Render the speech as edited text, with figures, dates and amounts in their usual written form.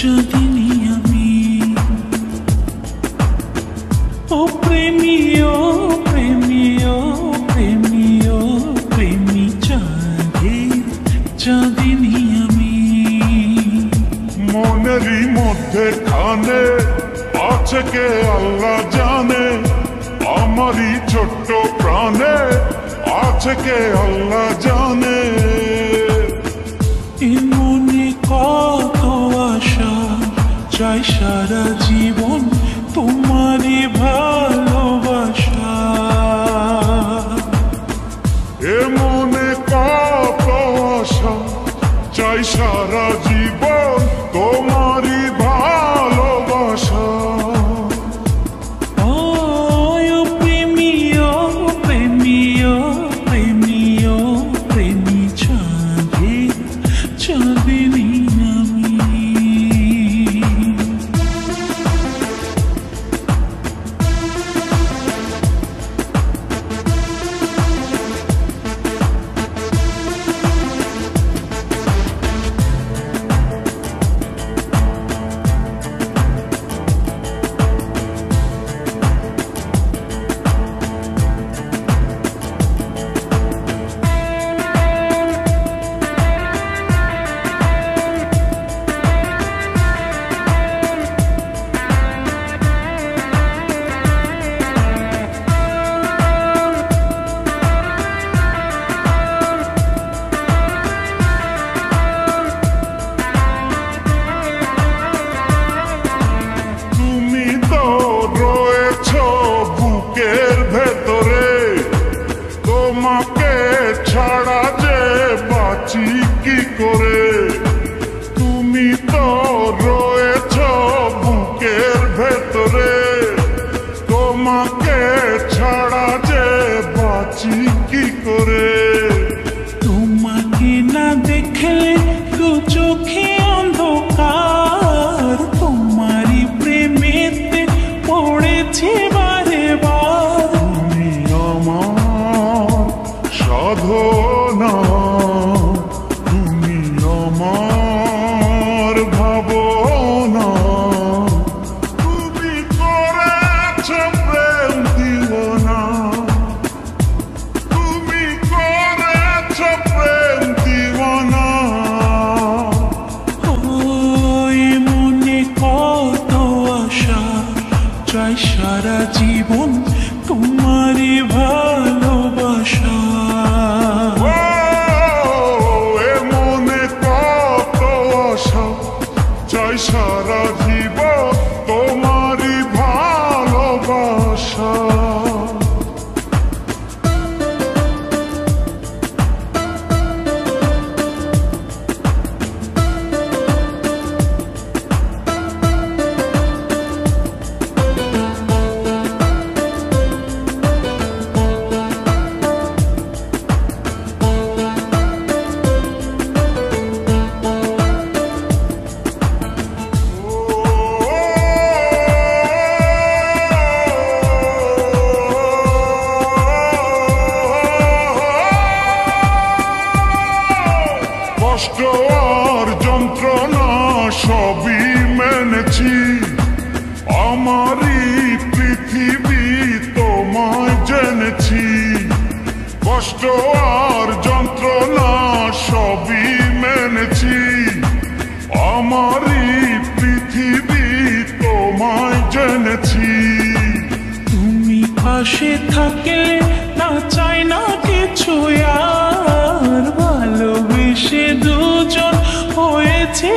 চাঁদিনী আমি। ও প্রেমী ও প্রেমী ও প্রেমী ও প্রেমী চাঁদের চাঁদিনী আমি। মনেরই মধ্যে খানে আছে কে আল্লাহ জানে, আমারই ছোট্ট প্রাণে আছে কে আল্লাহ জানে। এ মনে কত আশা, চাই সারা জীবন তোমারই ভালোবাসা। এ মনে কত আশা, চাই সারা জীবন তোমারই ভালোবাসা। ও প্রেমী ও প্রেমী ও প্রেমী ও প্রেমী চাঁদের চাঁদিনী আমি। তোমাকে ছাড়া যে বাঁচি কি করে, তুমি তো রয়েছ বুকের ভেতরে। তোমাকে ছাড়া যে বাঁচি কি করে। তোমাকে না দেখলে দু চোখে অন্ধকার, তোমারই প্রেমেতে পড়েছে বারে বার। তুমি আমার সাধনা, তুমি আমার ভাবনা। তুমি করেছ প্রেম দিওয়ানা, তুমি করেছ প্রেম দিওয়ানা। ওই মনে কত আশা, চাই সারা জীবন তোমারই ভালোবাসা। এ মনে কত আশা, চাই সারা জীবন তোমারই ভালোবাসা। কষ্ট আর যন্ত্রণা সবই মেনেছি, আমারই পৃথিবী তোমায় জেনেছি। কষ্ট আর যন্ত্রণা সবই মেনেছি, আমারই পৃথিবী তোমায় জেনেছি। তুমি পাশে থাকলে না চাই না কিছু আর, ভালোবেসে দুজন হয়েছে।